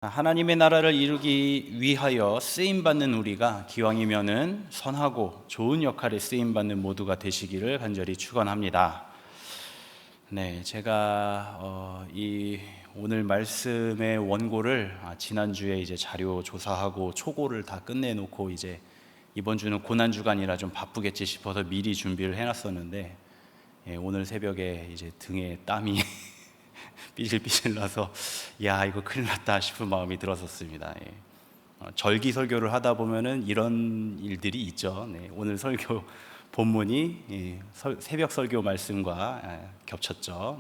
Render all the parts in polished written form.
하나님의 나라를 이루기 위하여 쓰임받는 우리가 기왕이면은 선하고 좋은 역할에 쓰임받는 모두가 되시기를 간절히 축원합니다. 네, 제가 이 오늘 말씀의 원고를 지난주에 이제 자료 조사하고 초고를 다 끝내놓고 이제 이번 주는 고난 주간이라 좀 바쁘겠지 싶어서 미리 준비를 해놨었는데 오늘 새벽에 이제 등에 땀이 삐질삐질 나서 야 이거 큰일 났다 싶은 마음이 들었었습니다. 절기 설교를 하다 보면은 이런 일들이 있죠. 오늘 설교 본문이 새벽 설교 말씀과 겹쳤죠.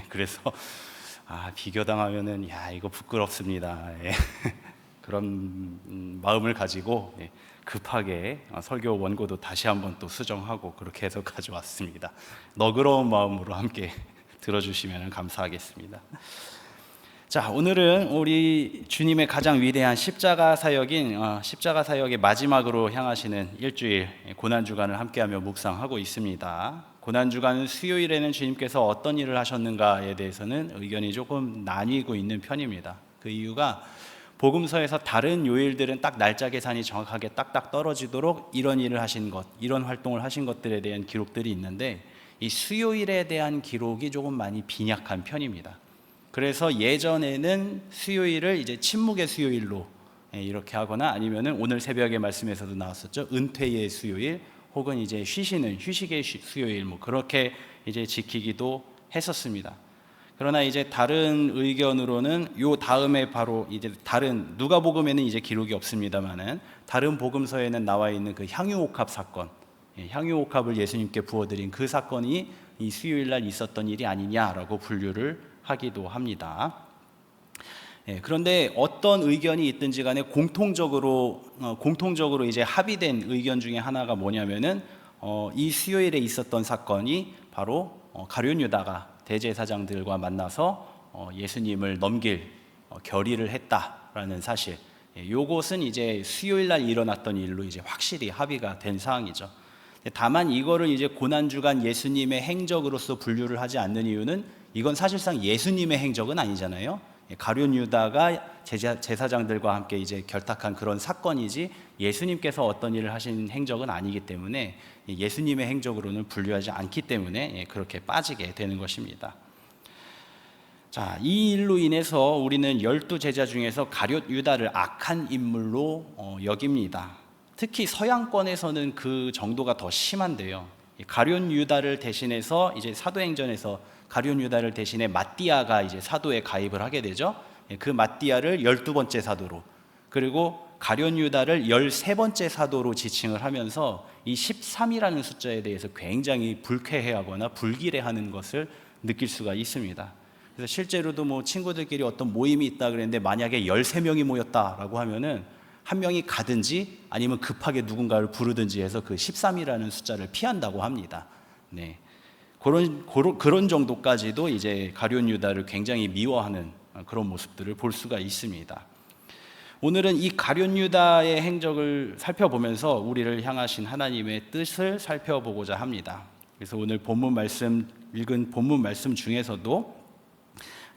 그래서 비교당하면은 야 이거 부끄럽습니다. 그런 마음을 가지고 급하게 설교 원고도 다시 한번 또 수정하고 그렇게 해서 가져왔습니다. 너그러운 마음으로 함께 들어주시면 감사하겠습니다. 자, 오늘은 우리 주님의 가장 위대한 십자가 사역인 십자가 사역의 마지막으로 향하시는 일주일 고난주간을 함께하며 묵상하고 있습니다. 고난주간 수요일에는 주님께서 어떤 일을 하셨는가에 대해서는 의견이 조금 나뉘고 있는 편입니다. 그 이유가 복음서에서 다른 요일들은 딱 날짜 계산이 정확하게 딱딱 떨어지도록 이런 일을 하신 것, 이런 활동을 하신 것들에 대한 기록들이 있는데 이 수요일에 대한 기록이 조금 많이 빈약한 편입니다. 그래서 예전에는 수요일을 이제 침묵의 수요일로 이렇게 하거나 아니면은 오늘 새벽의 말씀에서도 나왔었죠. 은퇴의 수요일 혹은 이제 쉬시는 휴식의 수요일 뭐 그렇게 이제 지키기도 했었습니다. 그러나 이제 다른 의견으로는 요 다음에 바로 이제 다른 누가복음에는 이제 기록이 없습니다만은 다른 복음서에는 나와 있는 그 향유옥합 사건, 향유옥합을 예수님께 부어드린 그 사건이 이 수요일 날 있었던 일이 아니냐라고 분류를 하기도 합니다. 그런데 어떤 의견이 있든지 간에 공통적으로 이제 합의된 의견 중에 하나가 뭐냐면은 이 수요일에 있었던 사건이 바로 가룟 유다가 대제사장들과 만나서 예수님을 넘길 결의를 했다라는 사실. 요것은 이제 수요일 날 일어났던 일로 이제 확실히 합의가 된 사항이죠. 다만 이거를 이제 고난주간 예수님의 행적으로서 분류를 하지 않는 이유는 이건 사실상 예수님의 행적은 아니잖아요. 가룟 유다가 제사장들과 함께 이제 결탁한 그런 사건이지 예수님께서 어떤 일을 하신 행적은 아니기 때문에 예수님의 행적으로는 분류하지 않기 때문에 그렇게 빠지게 되는 것입니다. 자, 이 일로 인해서 우리는 12제자 중에서 가룟 유다를 악한 인물로 여깁니다. 특히 서양권에서는 그 정도가 더 심한데요. 가룟 유다를 대신해서 이제 사도행전에서 가룟 유다를 대신해 마띠아가 이제 사도에 가입을 하게 되죠. 그 마띠아를 12번째 사도로, 그리고 가룟 유다를 13번째 사도로 지칭을 하면서 이 13이라는 숫자에 대해서 굉장히 불쾌해하거나 불길해하는 것을 느낄 수가 있습니다. 그래서 실제로도 뭐 친구들끼리 어떤 모임이 있다 그랬는데 만약에 13명이 모였다라고 하면은 한 명이 가든지 아니면 급하게 누군가를 부르든지 해서 그 13이라는 숫자를 피한다고 합니다. 그런 정도까지도 이제 가룟 유다를 굉장히 미워하는 그런 모습들을 볼 수가 있습니다. 오늘은 이 가룟 유다의 행적을 살펴보면서 우리를 향하신 하나님의 뜻을 살펴보고자 합니다. 그래서 오늘 읽은 본문 말씀 중에서도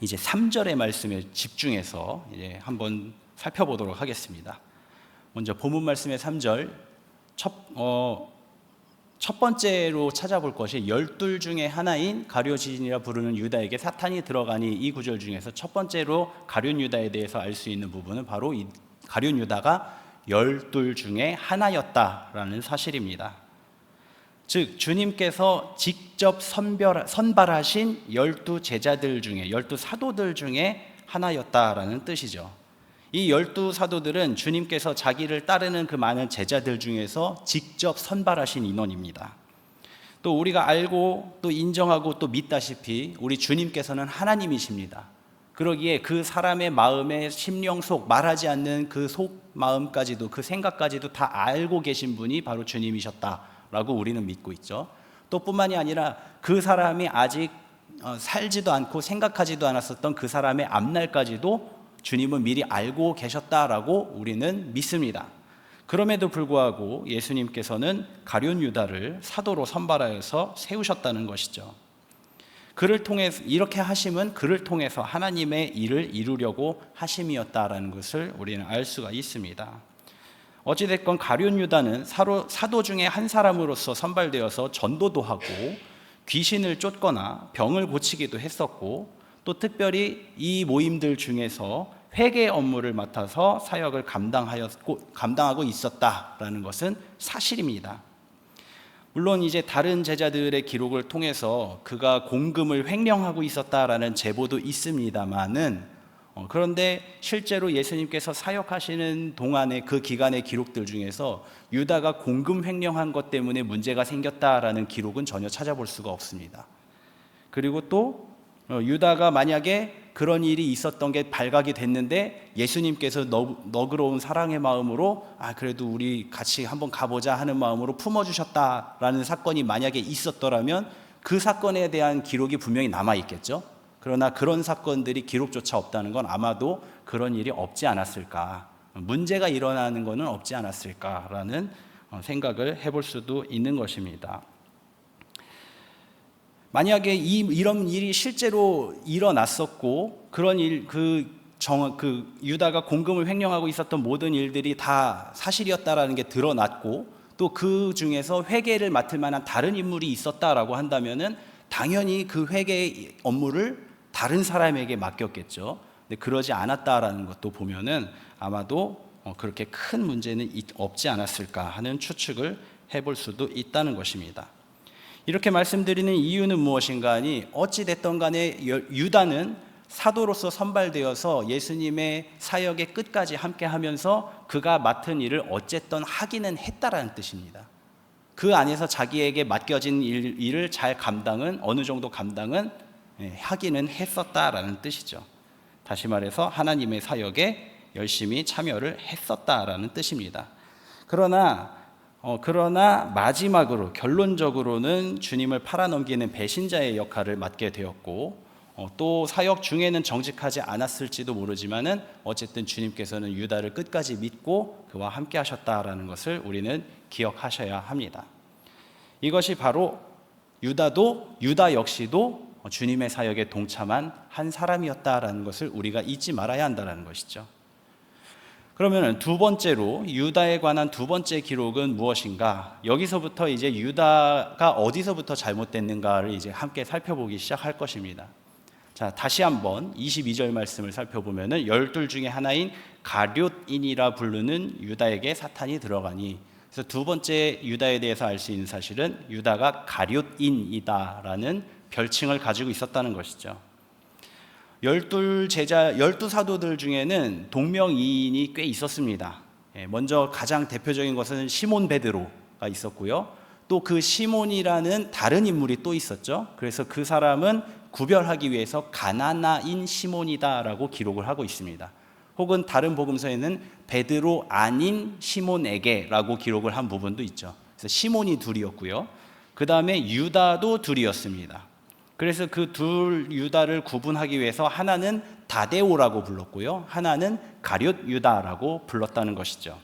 이제 3절의 말씀에 집중해서 이제 한번 살펴보도록 하겠습니다. 먼저 본문 말씀의 3절 첫 번째로 찾아볼 것이 12 중에 하나인 가룟진이라 부르는 유다에게 사탄이 들어가니, 이 구절 중에서 첫 번째로 가룟 유다에 대해서 알 수 있는 부분은 바로 이 가룟 유다가 12 중에 하나였다라는 사실입니다. 즉 주님께서 직접 선발하신 12 제자들 중에 12 사도들 중에 하나였다라는 뜻이죠. 이 12 사도들은 주님께서 자기를 따르는 그 많은 제자들 중에서 직접 선발하신 인원입니다. 또 우리가 알고 또 인정하고 또 믿다시피 우리 주님께서는 하나님이십니다. 그러기에 그 사람의 마음의 심령 속 말하지 않는 그 속 마음까지도, 그 생각까지도 다 알고 계신 분이 바로 주님이셨다라고 우리는 믿고 있죠. 또 뿐만이 아니라 그 사람이 아직 살지도 않고 생각하지도 않았었던 그 사람의 앞날까지도 주님은 미리 알고 계셨다라고 우리는 믿습니다. 그럼에도 불구하고 예수님께서는 가룟 유다를 사도로 선발하여서 세우셨다는 것이죠. 그를 통해서 이렇게 하심은 그를 통해서 하나님의 일을 이루려고 하심이었다라는 것을 우리는 알 수가 있습니다. 어찌됐건 가룟 유다는 사도 중에 한 사람으로서 선발되어서 전도도 하고 귀신을 쫓거나 병을 고치기도 했었고, 또 특별히 이 모임들 중에서 회계 업무를 맡아서 사역을 감당하고 있었다라는 것은 사실입니다. 물론 이제 다른 제자들의 기록을 통해서 그가 공금을 횡령하고 있었다라는 제보도 있습니다만은, 그런데 실제로 예수님께서 사역하시는 동안의 그 기간의 기록들 중에서 유다가 공금 횡령한 것 때문에 문제가 생겼다라는 기록은 전혀 찾아볼 수가 없습니다. 그리고 또 유다가 만약에 그런 일이 있었던 게 발각이 됐는데 예수님께서 너그러운 사랑의 마음으로 그래도 우리 같이 한번 가보자 하는 마음으로 품어주셨다라는 사건이 만약에 있었더라면 그 사건에 대한 기록이 분명히 남아있겠죠. 그러나 그런 사건들이 기록조차 없다는 건 아마도 그런 일이 없지 않았을까, 문제가 일어나는 것은 없지 않았을까라는 생각을 해볼 수도 있는 것입니다. 만약에 이런 일이 실제로 일어났었고 그런 일, 유다가 공금을 횡령하고 있었던 모든 일들이 다 사실이었다라는 게 드러났고, 또 그 중에서 회계를 맡을 만한 다른 인물이 있었다라고 한다면은 당연히 그 회계 업무를 다른 사람에게 맡겼겠죠. 근데 그러지 않았다라는 것도 보면은 아마도 그렇게 큰 문제는 없지 않았을까 하는 추측을 해볼 수도 있다는 것입니다. 이렇게 말씀드리는 이유는 무엇인가 하니, 어찌됐든 간에 유다는 사도로서 선발되어서 예수님의 사역의 끝까지 함께 하면서 그가 맡은 일을 어쨌든 하기는 했다라는 뜻입니다. 그 안에서 자기에게 맡겨진 일을 잘 어느 정도 감당은 하기는 했었다라는 뜻이죠. 다시 말해서 하나님의 사역에 열심히 참여를 했었다라는 뜻입니다. 그러나 마지막으로 결론적으로는 주님을 팔아넘기는 배신자의 역할을 맡게 되었고, 또 사역 중에는 정직하지 않았을지도 모르지만은 어쨌든 주님께서는 유다를 끝까지 믿고 그와 함께 하셨다라는 것을 우리는 기억하셔야 합니다. 이것이 바로 유다 역시도 주님의 사역에 동참한 한 사람이었다라는 것을 우리가 잊지 말아야 한다는 것이죠. 그러면 두 번째로 유다에 관한 두 번째 기록은 무엇인가? 여기서부터 이제 유다가 어디서부터 잘못됐는가를 이제 함께 살펴보기 시작할 것입니다. 자, 다시 한번 22절 말씀을 살펴보면은 12 중에 하나인 가룟인이라 부르는 유다에게 사탄이 들어가니, 그래서 두 번째 유다에 대해서 알 수 있는 사실은 유다가 가룟인이다라는 별칭을 가지고 있었다는 것이죠. 12 사도들 중에는 동명이인이 꽤 있었습니다. 먼저 가장 대표적인 것은 시몬 베드로가 있었고요. 또 그 시몬이라는 다른 인물이 또 있었죠. 그래서 그 사람은 구별하기 위해서 가나나인 시몬이다라고 기록을 하고 있습니다. 혹은 다른 복음서에는 베드로 아닌 시몬에게라고 기록을 한 부분도 있죠. 그래서 시몬이 둘이었고요. 그 다음에 유다도 둘이었습니다. 그래서 그 둘 유다를 구분하기 위해서 하나는 다데오라고 불렀고요, 하나는 가룟 유다라고 불렀다는 것이죠.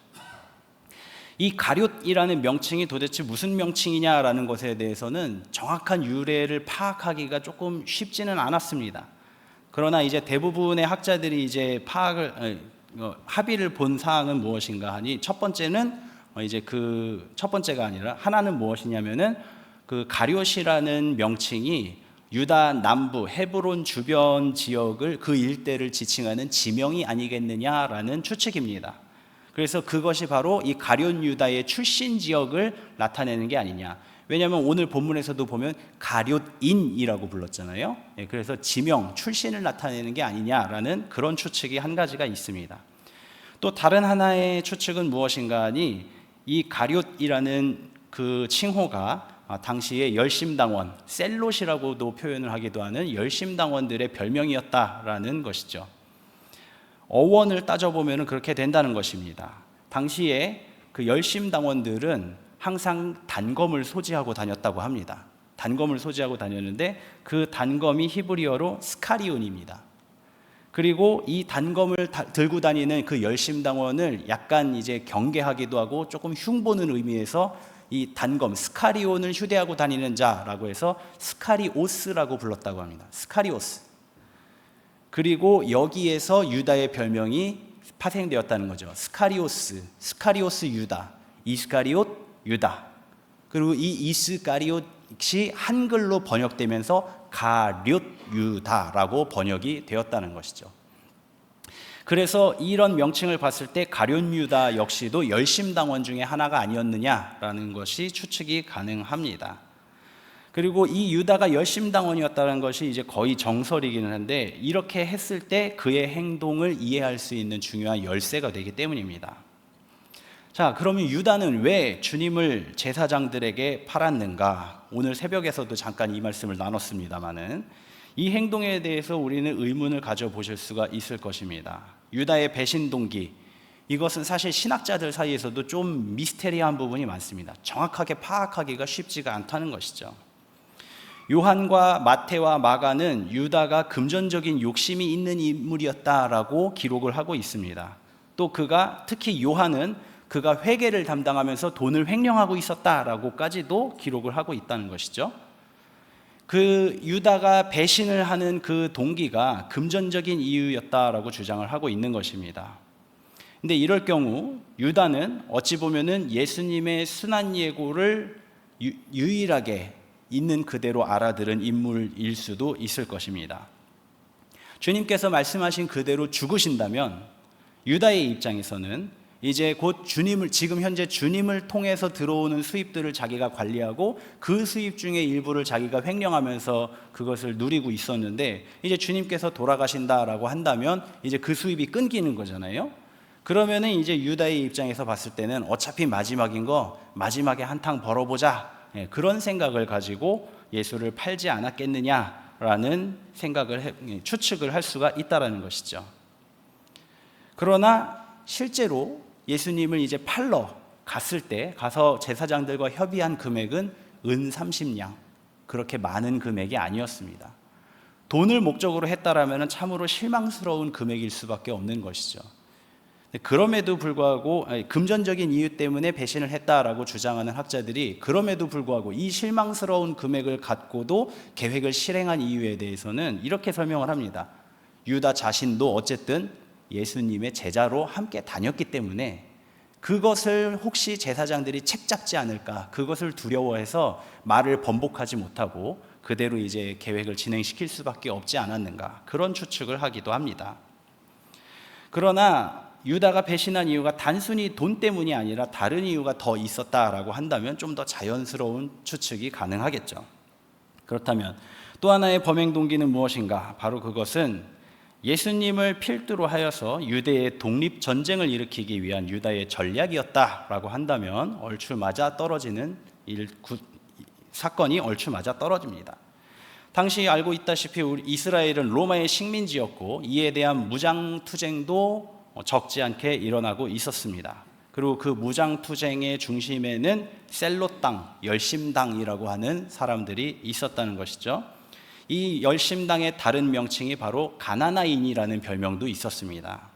이 가룟이라는 명칭이 도대체 무슨 명칭이냐라는 것에 대해서는 정확한 유래를 파악하기가 조금 쉽지는 않았습니다. 그러나 이제 대부분의 학자들이 이제 합의를 본 사항은 무엇인가 하니, 첫 번째는 이제 첫 번째가 아니라 하나는 무엇이냐면은 그 가룟이라는 명칭이 유다 남부 헤브론 주변 지역을, 그 일대를 지칭하는 지명이 아니겠느냐라는 추측입니다. 그래서 그것이 바로 이 가룟 유다의 출신 지역을 나타내는 게 아니냐. 왜냐하면 오늘 본문에서도 보면 가룟인이라고 불렀잖아요. 그래서 지명, 출신을 나타내는 게 아니냐라는 그런 추측이 한 가지가 있습니다. 또 다른 하나의 추측은 무엇인가 하니, 이 가룟이라는 그 칭호가 당시에 열심당원, 셀롯이라고도 표현을 하기도 하는 열심당원들의 별명이었다라는 것이죠. 어원을 따져보면 그렇게 된다는 것입니다. 당시에 그 열심당원들은 항상 단검을 소지하고 다녔다고 합니다. 단검을 소지하고 다녔는데 그 단검이 히브리어로 스카리온입니다. 그리고 이 단검을 들고 다니는 그 열심당원을 약간 이제 경계하기도 하고 조금 흉보는 의미에서 이 단검 스카리온을 휴대하고 다니는 자라고 해서 스카리오스라고 불렀다고 합니다. 스카리오스. 그리고 여기에서 유다의 별명이 파생되었다는 거죠. 스카리오스, 스카리오스 유다, 이스카리옷 유다. 그리고 이 이스카리옷이 한글로 번역되면서 가룟 유다라고 번역이 되었다는 것이죠. 그래서 이런 명칭을 봤을 때 가룟 유다 역시도 열심당원 중에 하나가 아니었느냐라는 것이 추측이 가능합니다. 그리고 이 유다가 열심당원이었다는 것이 이제 거의 정설이기는 한데, 이렇게 했을 때 그의 행동을 이해할 수 있는 중요한 열쇠가 되기 때문입니다. 자, 그러면 유다는 왜 주님을 제사장들에게 팔았는가? 오늘 새벽에서도 잠깐 이 말씀을 나눴습니다마는 이 행동에 대해서 우리는 의문을 가져보실 수가 있을 것입니다. 유다의 배신 동기, 이것은 사실 신학자들 사이에서도 좀 미스테리한 부분이 많습니다. 정확하게 파악하기가 쉽지가 않다는 것이죠. 요한과 마태와 마가는 유다가 금전적인 욕심이 있는 인물이었다라고 기록을 하고 있습니다. 또 특히 요한은 그가 회계를 담당하면서 돈을 횡령하고 있었다라고까지도 기록을 하고 있다는 것이죠. 그 유다가 배신을 하는 그 동기가 금전적인 이유였다라고 주장을 하고 있는 것입니다. 근데 이럴 경우 유다는 어찌 보면은 예수님의 순환 예고를 유일하게 있는 그대로 알아들은 인물일 수도 있을 것입니다. 주님께서 말씀하신 그대로 죽으신다면 유다의 입장에서는 이제 곧 지금 현재 주님을 통해서 들어오는 수입들을 자기가 관리하고 그 수입 중에 일부를 자기가 횡령하면서 그것을 누리고 있었는데, 이제 주님께서 돌아가신다라고 한다면 이제 그 수입이 끊기는 거잖아요. 그러면은 이제 유다의 입장에서 봤을 때는 어차피 마지막인 거 마지막에 한탕 벌어보자, 그런 생각을 가지고 예수를 팔지 않았겠느냐라는 추측을 할 수가 있다라는 것이죠. 그러나 실제로 예수님을 이제 팔러 가서 제사장들과 협의한 금액은 은 30냥, 그렇게 많은 금액이 아니었습니다. 돈을 목적으로 했다라면 참으로 실망스러운 금액일 수밖에 없는 것이죠. 그럼에도 불구하고 금전적인 이유 때문에 배신을 했다라고 주장하는 학자들이 그럼에도 불구하고 이 실망스러운 금액을 갖고도 계획을 실행한 이유에 대해서는 이렇게 설명을 합니다. 유다 자신도 어쨌든 예수님의 제자로 함께 다녔기 때문에 그것을 혹시 제사장들이 책잡지 않을까, 그것을 두려워해서 말을 번복하지 못하고 그대로 이제 계획을 진행시킬 수밖에 없지 않았는가, 그런 추측을 하기도 합니다. 그러나 유다가 배신한 이유가 단순히 돈 때문이 아니라 다른 이유가 더 있었다라고 한다면 좀 더 자연스러운 추측이 가능하겠죠. 그렇다면 또 하나의 범행 동기는 무엇인가? 바로 그것은 예수님을 필두로 하여서 유대의 독립 전쟁을 일으키기 위한 유다의 전략이었다라고 한다면 사건이 얼추 맞아 떨어집니다. 당시 알고 있다시피 이스라엘은 로마의 식민지였고 이에 대한 무장투쟁도 적지 않게 일어나고 있었습니다. 그리고 그 무장투쟁의 중심에는 셀롯 땅, 열심당이라고 하는 사람들이 있었다는 것이죠. 이 열심당의 다른 명칭이 바로 가나나인이라는 별명도 있었습니다.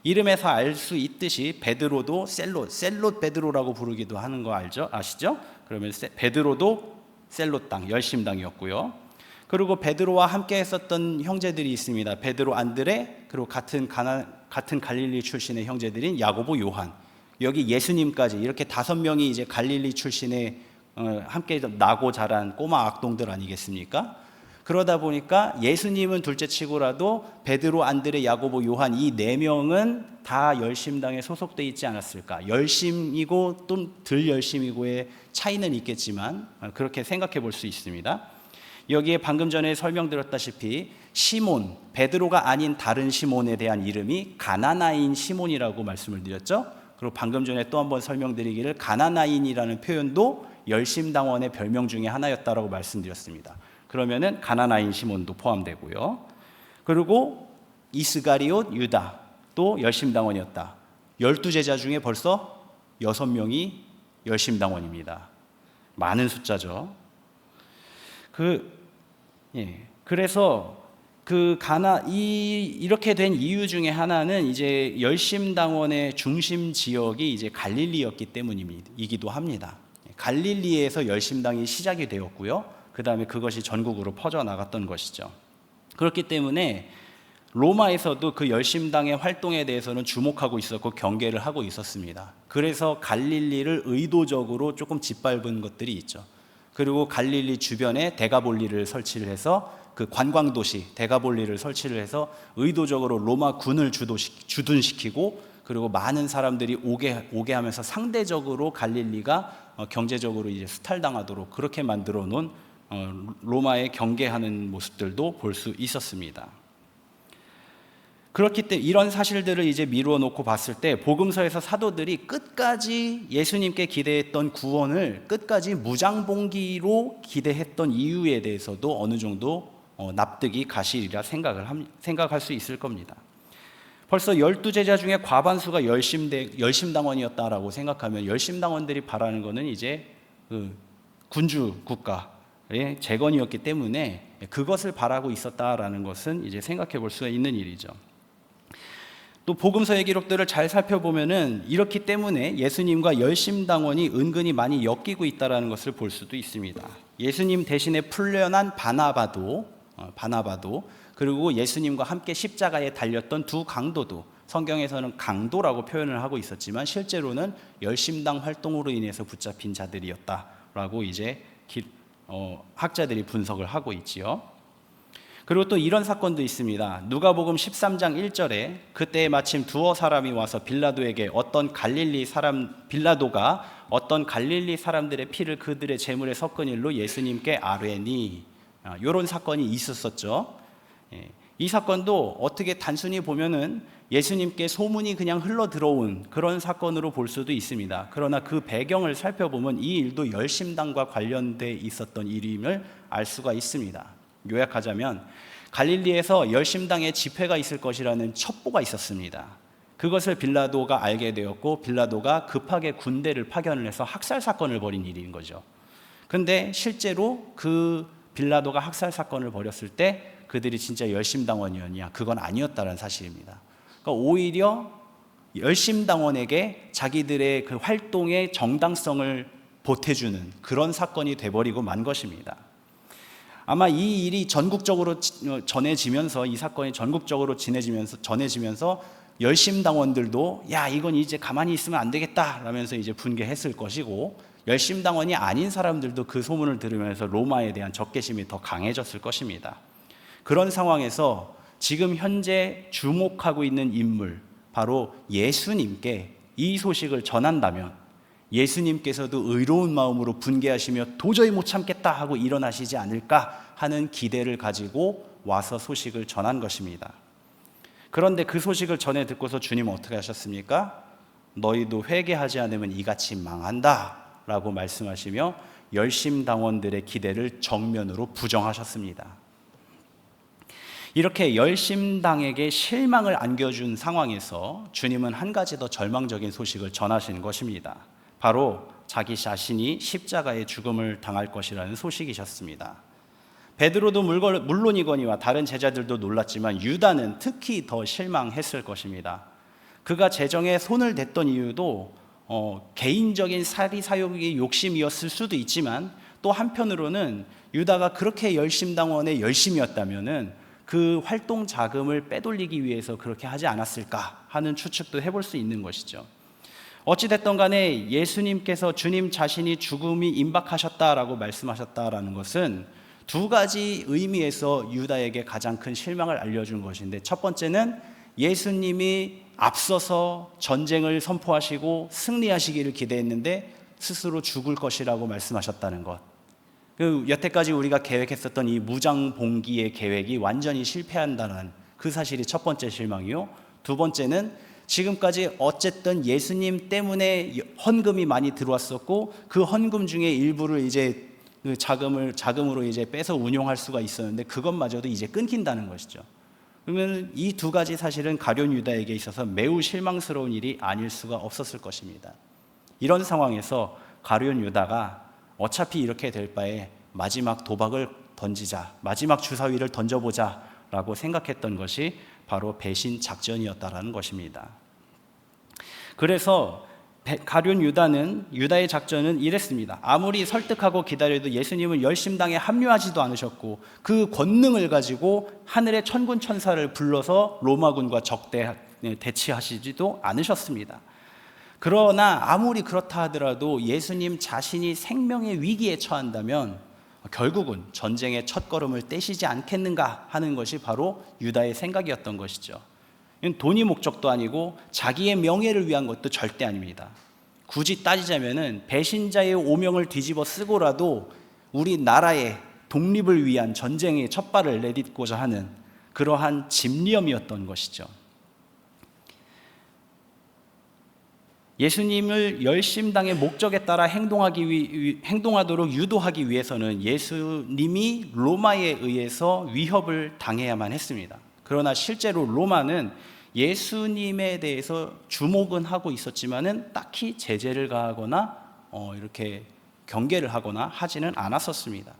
이름에서 알 수 있듯이 베드로도 셀롯 베드로라고 부르기도 하는 거 아시죠? 그러면 베드로도 셀롯 땅, 열심당이었고요. 그리고 베드로와 함께 했었던 형제들이 있습니다. 베드로, 안드레, 그리고 같은 갈릴리 출신의 형제들인 야고보, 요한. 여기 예수님까지 이렇게 5명이 이제 갈릴리 출신의 함께 나고 자란 꼬마 악동들 아니겠습니까? 그러다 보니까 예수님은 둘째치고라도 베드로, 안드레, 야고보, 요한 이 4명은 다 열심당에 소속돼 있지 않았을까? 열심이고 또 덜 열심이고의 차이는 있겠지만 그렇게 생각해 볼 수 있습니다. 여기에 방금 전에 설명드렸다시피 시몬, 베드로가 아닌 다른 시몬에 대한 이름이 가나나인 시몬이라고 말씀을 드렸죠. 그리고 방금 전에 또 한번 설명드리기를 가나나인이라는 표현도 열심당원의 별명 중에 하나였다라고 말씀드렸습니다. 그러면은 가나나인 시몬도 포함되고요. 그리고 이스가리옷 유다 또 열심당원이었다. 12제자 중에 벌써 6명이 열심당원입니다. 많은 숫자죠. 그래서 이렇게 된 이유 중에 하나는 이제 열심당원의 중심 지역이 이제 갈릴리였기 때문이기도 합니다. 갈릴리에서 열심당이 시작이 되었고요. 그 다음에 그것이 전국으로 퍼져나갔던 것이죠. 그렇기 때문에 로마에서도 그 열심당의 활동에 대해서는 주목하고 있었고 경계를 하고 있었습니다. 그래서 갈릴리를 의도적으로 조금 짓밟은 것들이 있죠. 그리고 갈릴리 주변에 데가볼리를 설치를 해서 그 관광도시 데가볼리를 설치를 해서 의도적으로 로마 군을 주둔시키고 그리고 많은 사람들이 오게 하면서 상대적으로 갈릴리가 경제적으로 이제 수탈당하도록 그렇게 만들어 놓은 로마에 경계하는 모습들도 볼 수 있었습니다. 그렇기 때문에 이런 사실들을 이제 미루어 놓고 봤을 때 복음서에서 사도들이 끝까지 예수님께 기대했던 구원을 끝까지 무장봉기로 기대했던 이유에 대해서도 어느 정도 납득이 가시리라 생각할 수 있을 겁니다. 벌써 12제자 중에 과반수가 열심당원이었다라고 생각하면 열심당원들이 바라는 것은 이제 그 군주 국가의 재건이었기 때문에 그것을 바라고 있었다라는 것은 이제 생각해 볼 수가 있는 일이죠. 또 복음서의 기록들을 잘 살펴보면은 이렇기 때문에 예수님과 열심당원이 은근히 많이 엮이고 있다라는 것을 볼 수도 있습니다. 예수님 대신에 풀려난 바나바도 그리고 예수님과 함께 십자가에 달렸던 두 강도도 성경에서는 강도라고 표현을 하고 있었지만 실제로는 열심당 활동으로 인해서 붙잡힌 자들이었다라고 이제 학자들이 분석을 하고 있지요. 그리고 또 이런 사건도 있습니다. 누가복음 13장 1절에 그때 마침 두어 사람이 와서 빌라도가 어떤 갈릴리 사람들의 피를 그들의 제물에 섞은 일로 예수님께 아뢰니, 이런 사건이 있었었죠. 이 사건도 어떻게 단순히 보면은 예수님께 소문이 그냥 흘러 들어온 그런 사건으로 볼 수도 있습니다. 그러나 그 배경을 살펴보면 이 일도 열심당과 관련돼 있었던 일임을 알 수가 있습니다. 요약하자면 갈릴리에서 열심당의 집회가 있을 것이라는 첩보가 있었습니다. 그것을 빌라도가 알게 되었고 빌라도가 급하게 군대를 파견을 해서 학살 사건을 벌인 일인 거죠. 근데 실제로 그 빌라도가 학살 사건을 벌였을 때 그들이 진짜 열심당원이었냐? 그건 아니었다는 사실입니다. 그러니까 오히려 열심당원에게 자기들의 그 활동의 정당성을 보태주는 그런 사건이 돼버리고 만 것입니다. 아마 이 일이 전국적으로 전해지면서 이 사건이 전국적으로 전해지면서 열심당원들도 야 이건 이제 가만히 있으면 안 되겠다 라면서 이제 분개했을 것이고 열심당원이 아닌 사람들도 그 소문을 들으면서 로마에 대한 적개심이 더 강해졌을 것입니다. 그런 상황에서 지금 현재 주목하고 있는 인물 바로 예수님께 이 소식을 전한다면 예수님께서도 의로운 마음으로 분개하시며 도저히 못 참겠다 하고 일어나시지 않을까 하는 기대를 가지고 와서 소식을 전한 것입니다. 그런데 그 소식을 전해 듣고서 주님은 어떻게 하셨습니까? 너희도 회개하지 않으면 이같이 망한다 라고 말씀하시며 열심당원들의 기대를 정면으로 부정하셨습니다. 이렇게 열심당에게 실망을 안겨준 상황에서 주님은 한 가지 더 절망적인 소식을 전하신 것입니다. 바로 자기 자신이 십자가의 죽음을 당할 것이라는 소식이셨습니다. 베드로도 물론이거니와 다른 제자들도 놀랐지만 유다는 특히 더 실망했을 것입니다. 그가 재정에 손을 댔던 이유도 개인적인 사리사욕의 욕심이었을 수도 있지만 또 한편으로는 유다가 그렇게 열심당원의 열심이었다면은 그 활동 자금을 빼돌리기 위해서 그렇게 하지 않았을까 하는 추측도 해볼 수 있는 것이죠. 어찌됐든 간에 예수님께서 주님 자신이 죽음이 임박하셨다라고 말씀하셨다라는 것은 두 가지 의미에서 유다에게 가장 큰 실망을 알려준 것인데 첫 번째는 예수님이 앞서서 전쟁을 선포하시고 승리하시기를 기대했는데 스스로 죽을 것이라고 말씀하셨다는 것. 여태까지 우리가 계획했었던 이 무장봉기의 계획이 완전히 실패한다는 그 사실이 첫 번째 실망이요. 두 번째는 지금까지 어쨌든 예수님 때문에 헌금이 많이 들어왔었고 그 헌금 중에 일부를 이제 자금으로 이제 빼서 운용할 수가 있었는데 그것마저도 이제 끊긴다는 것이죠. 그러면 이 두 가지 사실은 가룟 유다에게 있어서 매우 실망스러운 일이 아닐 수가 없었을 것입니다. 이런 상황에서 가룟 유다가 어차피 이렇게 될 바에 마지막 도박을 던지자, 마지막 주사위를 던져보자 라고 생각했던 것이 바로 배신 작전이었다라는 것입니다. 그래서 가룟 유다는 유다의 작전은 이랬습니다. 아무리 설득하고 기다려도 예수님은 열심당에 합류하지도 않으셨고 그 권능을 가지고 하늘의 천군 천사를 불러서 로마군과 대치하시지도 않으셨습니다. 그러나 아무리 그렇다 하더라도 예수님 자신이 생명의 위기에 처한다면 결국은 전쟁의 첫걸음을 떼시지 않겠는가 하는 것이 바로 유다의 생각이었던 것이죠. 돈이 목적도 아니고 자기의 명예를 위한 것도 절대 아닙니다. 굳이 따지자면은 배신자의 오명을 뒤집어 쓰고라도 우리 나라의 독립을 위한 전쟁의 첫발을 내딛고자 하는 그러한 집념이었던 것이죠. 예수님을 열심당의 목적에 따라 행동하도록 유도하기 위해서는 예수님이 로마에 의해서 위협을 당해야만 했습니다. 그러나 실제로 로마는 예수님에 대해서 주목은 하고 있었지만은 딱히 제재를 가하거나 이렇게 경계를 하거나 하지는 않았었습니다.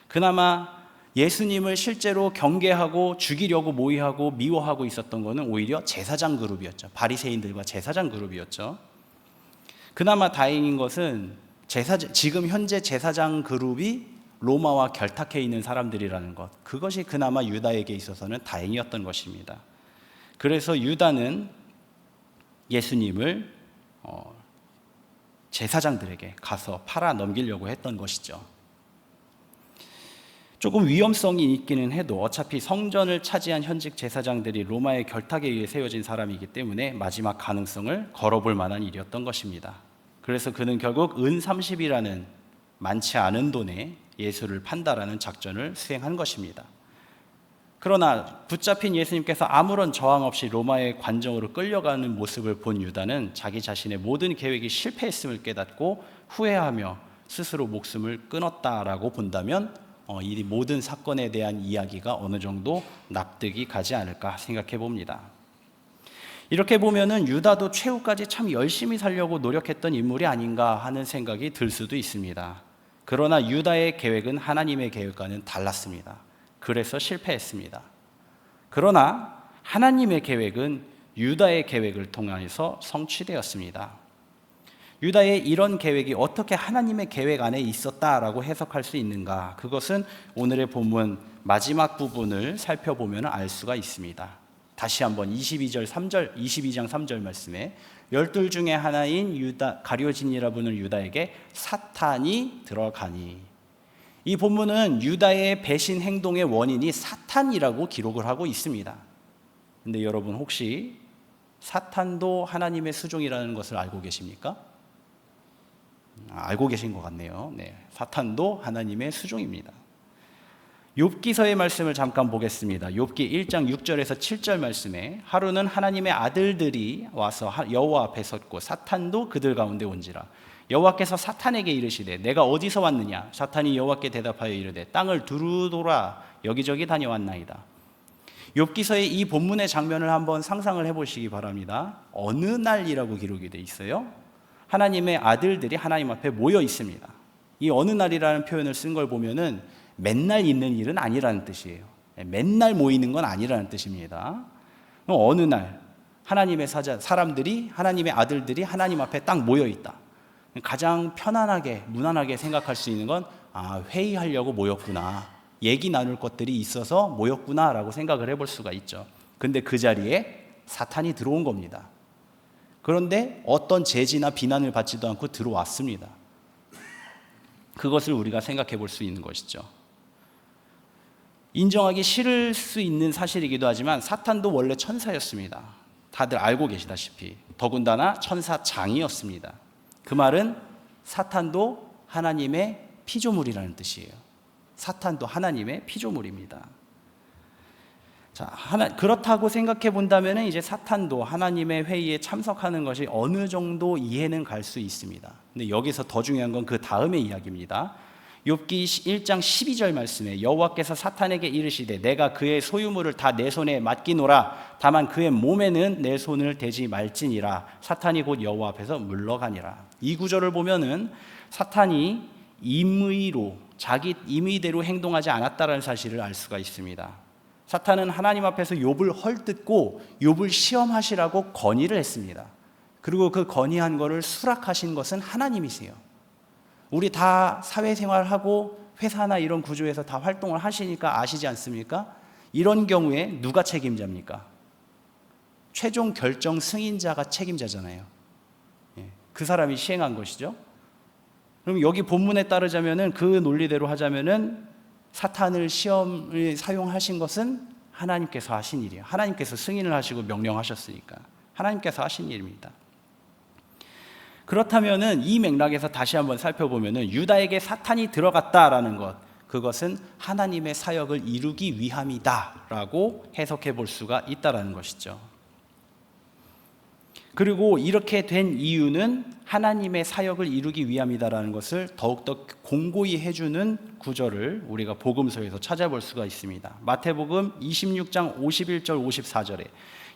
그나마 예수님을 실제로 경계하고 죽이려고 모의하고 미워하고 있었던 것은 오히려 제사장 그룹이었죠. 바리새인들과 제사장 그룹이었죠. 그나마 다행인 것은 지금 현재 제사장 그룹이 로마와 결탁해 있는 사람들이라는 것, 그것이 그나마 유다에게 있어서는 다행이었던 것입니다. 그래서 유다는 예수님을 제사장들에게 가서 팔아 넘기려고 했던 것이죠. 조금 위험성이 있기는 해도 어차피 성전을 차지한 현직 제사장들이 로마의 결탁에 의해 세워진 사람이기 때문에 마지막 가능성을 걸어볼 만한 일이었던 것입니다. 그래서 그는 결국 은 30이라는 많지 않은 돈에 예수를 판다라는 작전을 수행한 것입니다. 그러나 붙잡힌 예수님께서 아무런 저항 없이 로마의 관정으로 끌려가는 모습을 본 유다는 자기 자신의 모든 계획이 실패했음을 깨닫고 후회하며 스스로 목숨을 끊었다라고 본다면 이 모든 사건에 대한 이야기가 어느 정도 납득이 가지 않을까 생각해 봅니다. 이렇게 보면은 유다도 최후까지 참 열심히 살려고 노력했던 인물이 아닌가 하는 생각이 들 수도 있습니다. 그러나 유다의 계획은 하나님의 계획과는 달랐습니다. 그래서 실패했습니다. 그러나 하나님의 계획은 유다의 계획을 통해서 성취되었습니다. 유다의 이런 계획이 어떻게 하나님의 계획 안에 있었다라고 해석할 수 있는가? 그것은 오늘의 본문 마지막 부분을 살펴보면 알 수가 있습니다. 다시 한번 22장 3절 말씀에 열둘 중에 하나인 유다 가룟이라 부르는 유다에게 사탄이 들어가니, 이 본문은 유다의 배신 행동의 원인이 사탄이라고 기록을 하고 있습니다. 근데 여러분 혹시 사탄도 하나님의 수종이라는 것을 알고 계십니까? 알고 계신 것 같네요. 네, 사탄도 하나님의 수종입니다. 욥기서의 말씀을 잠깐 보겠습니다. 욥기 1장 6절에서 7절 말씀에 하루는 하나님의 아들들이 와서 여호와 앞에 섰고 사탄도 그들 가운데 온지라. 여호와께서 사탄에게 이르시되 내가 어디서 왔느냐? 사탄이 여호와께 대답하여 이르되 땅을 두루 돌아 여기저기 다녀왔나이다. 욥기서의 이 본문의 장면을 한번 상상을 해보시기 바랍니다. 어느 날이라고 기록이 되어 있어요. 하나님의 아들들이 하나님 앞에 모여 있습니다. 이 어느 날이라는 표현을 쓴 걸 보면은 맨날 있는 일은 아니라는 뜻이에요. 맨날 모이는 건 아니라는 뜻입니다. 어느 날 하나님의 사람들이, 하나님의 아들들이 하나님 앞에 딱 모여 있다. 가장 편안하게 무난하게 생각할 수 있는 건 회의하려고 모였구나, 얘기 나눌 것들이 있어서 모였구나 라고 생각을 해볼 수가 있죠. 근데 그 자리에 사탄이 들어온 겁니다. 그런데 어떤 제지나 비난을 받지도 않고 들어왔습니다. 그것을 우리가 생각해 볼 수 있는 것이죠. 인정하기 싫을 수 있는 사실이기도 하지만 사탄도 원래 천사였습니다. 다들 알고 계시다시피 더군다나 천사장이었습니다. 그 말은 사탄도 하나님의 피조물이라는 뜻이에요. 사탄도 하나님의 피조물입니다. 자, 그렇다고 생각해 본다면 이제 사탄도 하나님의 회의에 참석하는 것이 어느 정도 이해는 갈 수 있습니다. 근데 여기서 더 중요한 건 그 다음의 이야기입니다. 욥기 1장 12절 말씀에 여호와께서 사탄에게 이르시되 내가 그의 소유물을 다 내 손에 맡기노라. 다만 그의 몸에는 내 손을 대지 말지니라. 사탄이 곧 여호와 앞에서 물러가니라. 이 구절을 보면은 사탄이 임의로 자기 임의대로 행동하지 않았다는 사실을 알 수가 있습니다. 사탄은 하나님 앞에서 욥을 헐뜯고 욥을 시험하시라고 건의를 했습니다. 그리고 그 건의한 거를 수락하신 것은 하나님이세요. 우리 다 사회생활하고 회사나 이런 구조에서 다 활동을 하시니까 아시지 않습니까? 이런 경우에 누가 책임자입니까? 최종 결정 승인자가 책임자잖아요. 그 사람이 시행한 것이죠. 그럼 여기 본문에 따르자면은 그 논리대로 하자면은 사탄을 시험을 사용하신 것은 하나님께서 하신 일이에요. 하나님께서 승인을 하시고 명령하셨으니까 하나님께서 하신 일입니다. 그렇다면은 이 맥락에서 다시 한번 살펴보면은 유다에게 사탄이 들어갔다라는 것, 그것은 하나님의 사역을 이루기 위함이다라고 해석해 볼 수가 있다라는 것이죠. 그리고 이렇게 된 이유는 하나님의 사역을 이루기 위함이다라는 것을 더욱더 공고히 해주는 구절을 우리가 복음서에서 찾아볼 수가 있습니다. 마태복음 26장 51절 54절에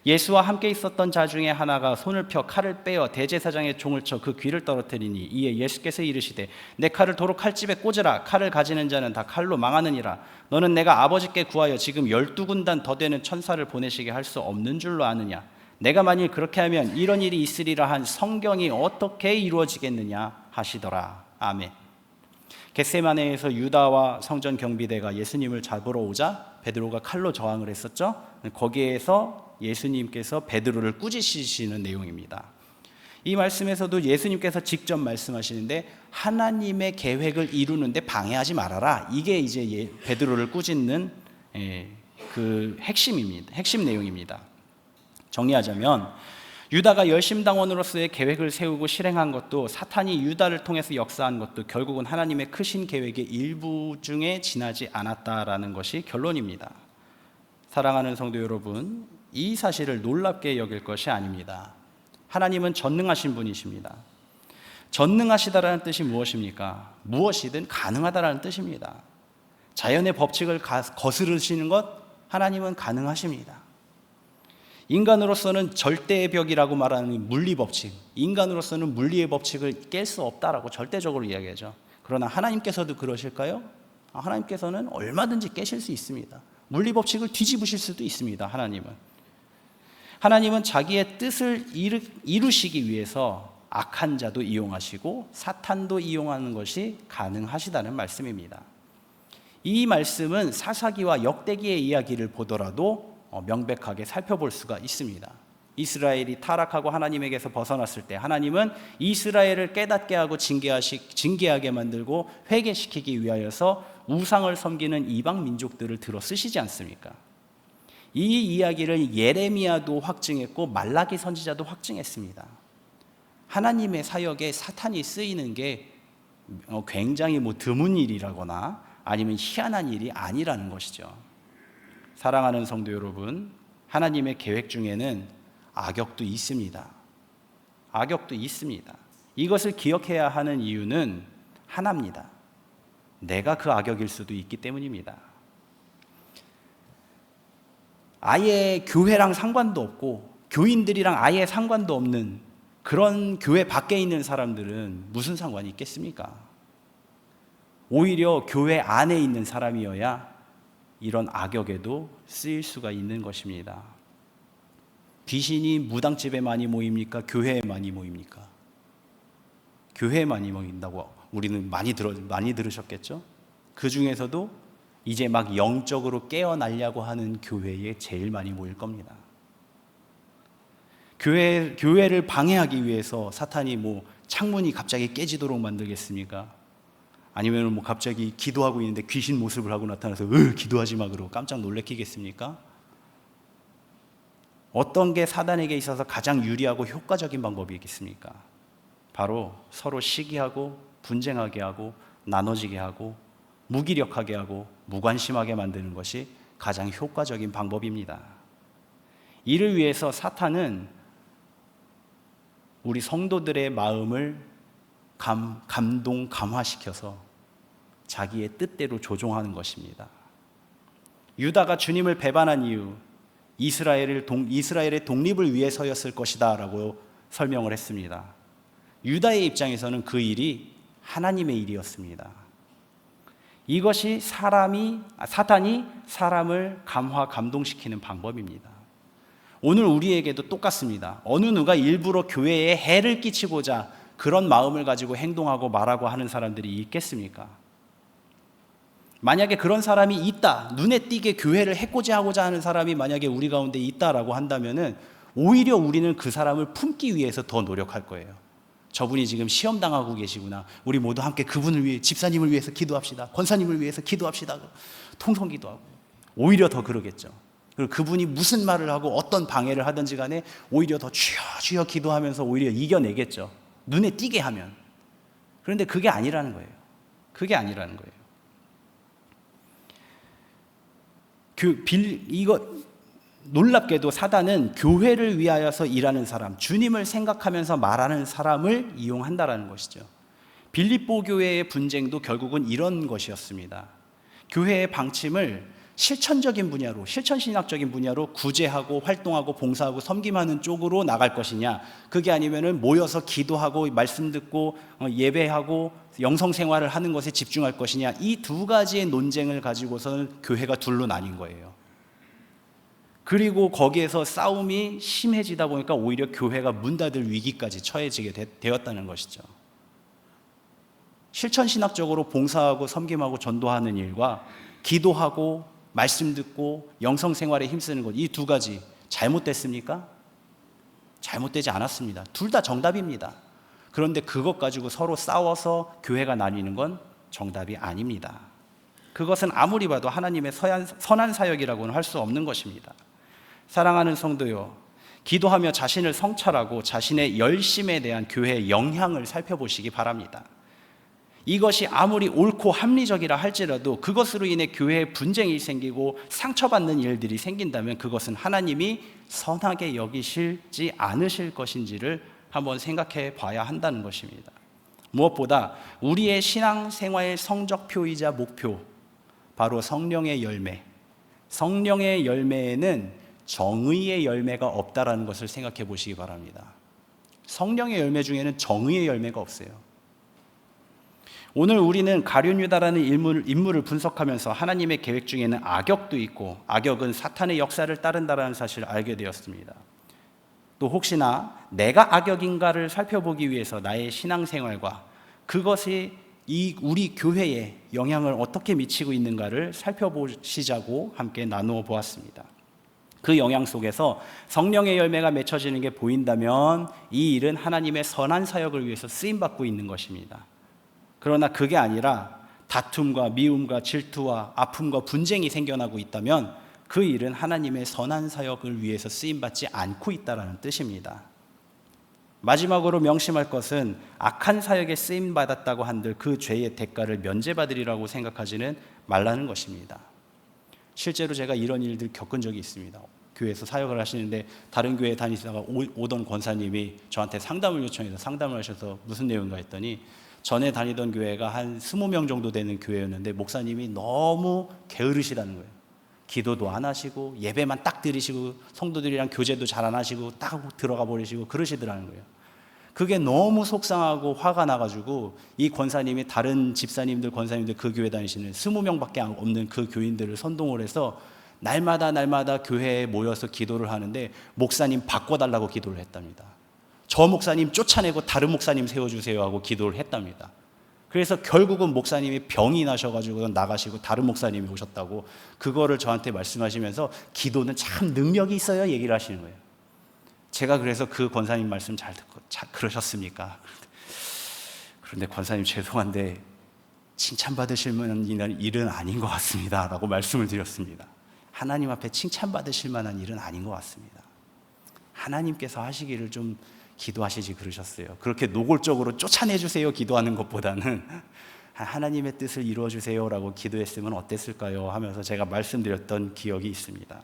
예수와 함께 있었던 자 중에 하나가 손을 펴 칼을 빼어 대제사장의 종을 쳐 그 귀를 떨어뜨리니 이에 예수께서 이르시되 내 칼을 도로 칼집에 꽂으라. 칼을 가지는 자는 다 칼로 망하느니라. 너는 내가 아버지께 구하여 지금 12군단 더 되는 천사를 보내시게 할 수 없는 줄로 아느냐. 내가 만일 그렇게 하면 이런 일이 있으리라 한 성경이 어떻게 이루어지겠느냐 하시더라. 아멘. 겟세마네에서 유다와 성전 경비대가 예수님을 잡으러 오자 베드로가 칼로 저항을 했었죠. 거기에서 예수님께서 베드로를 꾸짖으시는 내용입니다. 이 말씀에서도 예수님께서 직접 말씀하시는데 하나님의 계획을 이루는데 방해하지 말아라. 이게 이제 베드로를 꾸짖는 그 핵심입니다. 핵심 내용입니다. 정리하자면 유다가 열심당원으로서의 계획을 세우고 실행한 것도 사탄이 유다를 통해서 역사한 것도 결국은 하나님의 크신 계획의 일부 중에 지나지 않았다라는 것이 결론입니다. 사랑하는 성도 여러분, 이 사실을 놀랍게 여길 것이 아닙니다. 하나님은 전능하신 분이십니다. 전능하시다라는 뜻이 무엇입니까? 무엇이든 가능하다라는 뜻입니다. 자연의 법칙을 거스르시는 것 하나님은 가능하십니다. 인간으로서는 절대의 벽이라고 말하는 물리법칙, 인간으로서는 물리의 법칙을 깰 수 없다라고 절대적으로 이야기하죠. 그러나 하나님께서도 그러실까요? 하나님께서는 얼마든지 깨실 수 있습니다. 물리법칙을 뒤집으실 수도 있습니다. 하나님은 자기의 뜻을 이루시기 위해서 악한 자도 이용하시고 사탄도 이용하는 것이 가능하시다는 말씀입니다. 이 말씀은 사사기와 역대기의 이야기를 보더라도 명백하게 살펴볼 수가 있습니다. 이스라엘이 타락하고 하나님에게서 벗어났을 때 하나님은 이스라엘을 깨닫게 하고 징계하게 만들고 회개시키기 위하여서 우상을 섬기는 이방 민족들을 들어 쓰시지 않습니까? 이 이야기를 예레미야도 확증했고 말라기 선지자도 확증했습니다. 하나님의 사역에 사탄이 쓰이는 게 굉장히 드문 일이라거나 아니면 희한한 일이 아니라는 것이죠. 사랑하는 성도 여러분, 하나님의 계획 중에는 악역도 있습니다. 악역도 있습니다. 이것을 기억해야 하는 이유는 하나입니다. 내가 그 악역일 수도 있기 때문입니다. 아예 교회랑 상관도 없고 교인들이랑 아예 상관도 없는 그런 교회 밖에 있는 사람들은 무슨 상관이 있겠습니까? 오히려 교회 안에 있는 사람이어야 이런 악역에도 쓰일 수가 있는 것입니다. 귀신이 무당집에 많이 모입니까? 교회에 많이 모입니까? 교회에 많이 모인다고 우리는 많이 들으셨겠죠? 그 중에서도 이제 막 영적으로 깨어나려고 하는 교회에 제일 많이 모일 겁니다. 교회를 방해하기 위해서 사탄이 창문이 갑자기 깨지도록 만들겠습니까? 아니면 갑자기 기도하고 있는데 귀신 모습을 하고 나타나서 기도하지 마 그러고 깜짝 놀래키겠습니까? 어떤 게 사단에게 있어서 가장 유리하고 효과적인 방법이겠습니까? 바로 서로 시기하고 분쟁하게 하고 나눠지게 하고 무기력하게 하고 무관심하게 만드는 것이 가장 효과적인 방법입니다. 이를 위해서 사탄은 우리 성도들의 마음을 감화시켜서 자기의 뜻대로 조종하는 것입니다. 유다가 주님을 배반한 이유, 이스라엘의 독립을 위해서였을 것이다 라고 설명을 했습니다. 유다의 입장에서는 그 일이 하나님의 일이었습니다. 이것이 사탄이 사람을 감동시키는 방법입니다. 오늘 우리에게도 똑같습니다. 어느 누가 일부러 교회에 해를 끼치고자 그런 마음을 가지고 행동하고 말하고 하는 사람들이 있겠습니까? 만약에 그런 사람이 있다, 눈에 띄게 교회를 해코지 하고자 하는 사람이 만약에 우리 가운데 있다라고 한다면은 오히려 우리는 그 사람을 품기 위해서 더 노력할 거예요. 저분이 지금 시험당하고 계시구나. 우리 모두 함께 그분을 위해, 집사님을 위해서 기도합시다. 권사님을 위해서 기도합시다. 통성기도하고. 오히려 더 그러겠죠. 그리고 그분이 무슨 말을 하고 어떤 방해를 하든지 간에 오히려 더 주여 주여 기도하면서 오히려 이겨내겠죠. 눈에 띄게 하면. 그런데 그게 아니라는 거예요. 그게 아니라는 거예요. 놀랍게도 사단은 교회를 위하여서 일하는 사람, 주님을 생각하면서 말하는 사람을 이용한다라는 것이죠. 빌립보 교회의 분쟁도 결국은 이런 것이었습니다. 교회의 방침을 실천적인 분야로, 실천신학적인 분야로 구제하고 활동하고 봉사하고 섬김하는 쪽으로 나갈 것이냐, 그게 아니면은 모여서 기도하고 말씀 듣고 예배하고 영성생활을 하는 것에 집중할 것이냐, 이 두 가지의 논쟁을 가지고서는 교회가 둘로 나뉜 거예요. 그리고 거기에서 싸움이 심해지다 보니까 오히려 교회가 문 닫을 위기까지 처해지게 되었다는 것이죠. 실천신학적으로 봉사하고 섬김하고 전도하는 일과 기도하고 말씀 듣고 영성생활에 힘쓰는 것, 이 두 가지 잘못됐습니까? 잘못되지 않았습니다. 둘 다 정답입니다. 그런데 그것 가지고 서로 싸워서 교회가 나뉘는 건 정답이 아닙니다. 그것은 아무리 봐도 하나님의 선한 사역이라고는 할 수 없는 것입니다. 사랑하는 성도요, 기도하며 자신을 성찰하고 자신의 열심에 대한 교회의 영향을 살펴보시기 바랍니다. 이것이 아무리 옳고 합리적이라 할지라도 그것으로 인해 교회에 분쟁이 생기고 상처받는 일들이 생긴다면 그것은 하나님이 선하게 여기실지 않으실 것인지를 한번 생각해 봐야 한다는 것입니다. 무엇보다 우리의 신앙생활의 성적표이자 목표, 바로 성령의 열매, 성령의 열매에는 정의의 열매가 없다라는 것을 생각해 보시기 바랍니다. 성령의 열매 중에는 정의의 열매가 없어요. 오늘 우리는 가룟 유다라는 인물을 분석하면서 하나님의 계획 중에는 악역도 있고, 악역은 사탄의 역사를 따른다라는 사실을 알게 되었습니다. 또 혹시나 내가 악역인가를 살펴보기 위해서 나의 신앙생활과 그것이 우리 교회에 영향을 어떻게 미치고 있는가를 살펴보시자고 함께 나누어 보았습니다. 그 영향 속에서 성령의 열매가 맺혀지는 게 보인다면 이 일은 하나님의 선한 사역을 위해서 쓰임받고 있는 것입니다. 그러나 그게 아니라 다툼과 미움과 질투와 아픔과 분쟁이 생겨나고 있다면 그 일은 하나님의 선한 사역을 위해서 쓰임받지 않고 있다는 뜻입니다. 마지막으로 명심할 것은 악한 사역에 쓰임받았다고 한들 그 죄의 대가를 면제받으리라고 생각하지는 말라는 것입니다. 실제로 제가 이런 일들 겪은 적이 있습니다. 교회에서 사역을 하시는데 다른 교회에 다니다가 오던 권사님이 저한테 상담을 요청해서 상담을 하셔서 무슨 내용인가 했더니 전에 다니던 교회가 한 20명 정도 되는 교회였는데 목사님이 너무 게으르시다는 거예요. 기도도 안 하시고 예배만 딱 드리시고 성도들이랑 교제도 잘 안 하시고 딱 들어가 버리시고 그러시더라는 거예요. 그게 너무 속상하고 화가 나가지고 이 권사님이 다른 집사님들, 권사님들 그 교회 다니시는 20명밖에 없는 그 교인들을 선동을 해서 날마다 교회에 모여서 기도를 하는데 목사님 바꿔달라고 기도를 했답니다. 저 목사님 쫓아내고 다른 목사님 세워주세요 하고 기도를 했답니다. 그래서 결국은 목사님이 병이 나셔가지고 나가시고 다른 목사님이 오셨다고 그거를 저한테 말씀하시면서 기도는 참 능력이 있어요 얘기를 하시는 거예요. 제가 그래서 그 권사님 말씀 잘 듣고 그러셨습니까? 그런데 권사님 죄송한데 칭찬받으실 만한 일은 아닌 것 같습니다 라고 말씀을 드렸습니다. 하나님 앞에 칭찬받으실 만한 일은 아닌 것 같습니다. 하나님께서 하시기를 좀 기도하시지 그러셨어요. 그렇게 노골적으로 쫓아내주세요 기도하는 것보다는 하나님의 뜻을 이루어주세요 라고 기도했으면 어땠을까요 하면서 제가 말씀드렸던 기억이 있습니다.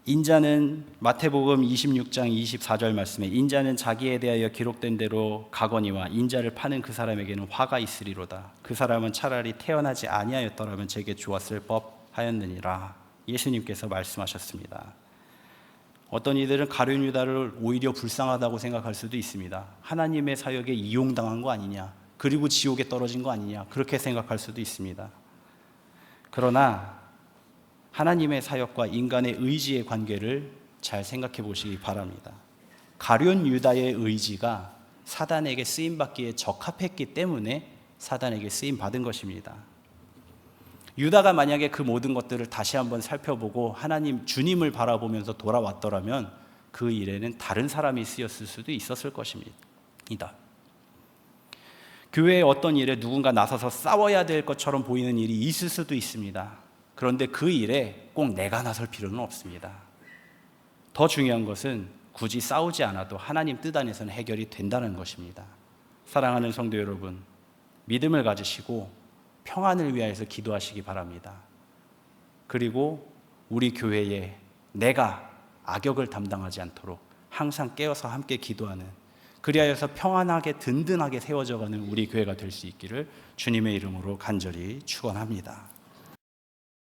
인자는 마태복음 26장 24절 말씀에 인자는 자기에 대하여 기록된 대로 가거니와 인자를 파는 그 사람에게는 화가 있으리로다. 그 사람은 차라리 태어나지 아니하였더라면 제게 주었을 법하였느니라. 예수님께서 말씀하셨습니다. 어떤 이들은 가룟 유다를 오히려 불쌍하다고 생각할 수도 있습니다. 하나님의 사역에 이용당한 거 아니냐, 그리고 지옥에 떨어진 거 아니냐, 그렇게 생각할 수도 있습니다. 그러나 하나님의 사역과 인간의 의지의 관계를 잘 생각해 보시기 바랍니다. 가룟 유다의 의지가 사단에게 쓰임 받기에 적합했기 때문에 사단에게 쓰임 받은 것입니다. 유다가 만약에 그 모든 것들을 다시 한번 살펴보고 하나님 주님을 바라보면서 돌아왔더라면 그 일에는 다른 사람이 쓰였을 수도 있었을 것입니다. 교회의 어떤 일에 누군가 나서서 싸워야 될 것처럼 보이는 일이 있을 수도 있습니다. 그런데 그 일에 꼭 내가 나설 필요는 없습니다. 더 중요한 것은 굳이 싸우지 않아도 하나님 뜻 안에서는 해결이 된다는 것입니다. 사랑하는 성도 여러분, 믿음을 가지시고 평안을 위하여서 기도하시기 바랍니다. 그리고 우리 교회에 내가 악역을 담당하지 않도록 항상 깨어서 함께 기도하는, 그리하여서 평안하게 든든하게 세워져가는 우리 교회가 될 수 있기를 주님의 이름으로 간절히 축원합니다.